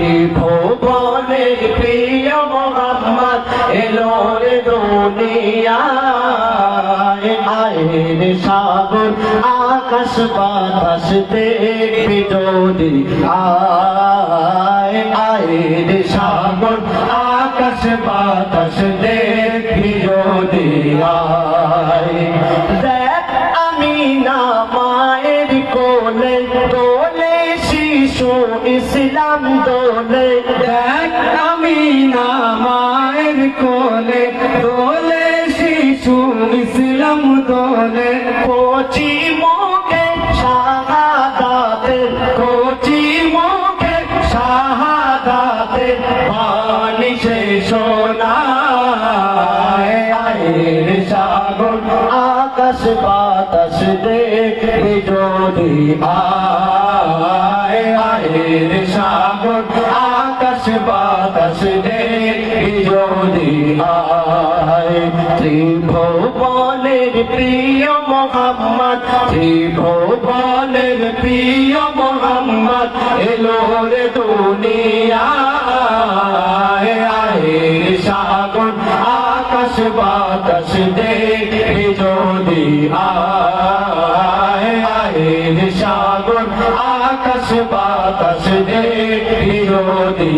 ত্রিভুবনের প্রিয় মোহাম্মদ এলো রে দুনিয়ায় আয়ের সাগর আকাশ বাতাস দেখবি যদি আয়ের সাগর আকাশ বাতাস দেখবি যদি দেখ আমি না মায়ের কোলে দোলে শিশু ইসলাম দোলে দেখ আমি না মায়ের কোলে দোলে শিশু ইসলাম দোলে কোচি মুখে শাহাদাতে কোচি মুখে শাহাদাতে বাণী সে শোনায় আয়ের সাগর আকাশ বাতাস দেখবি যদি আয়ের সাগর আকাশ বাতাস দেখবি যদি ত্রিভুবনের প্রিয় মোহাম্মদ ত্রিভুবনের প্রিয় মোহাম্মদ এলো রে দুনিয়ায় আয়ের সাগর আকাশ বাতাস দেখবি যদি আয়ের সাগর আকাশ বাতাস দেখবি যদি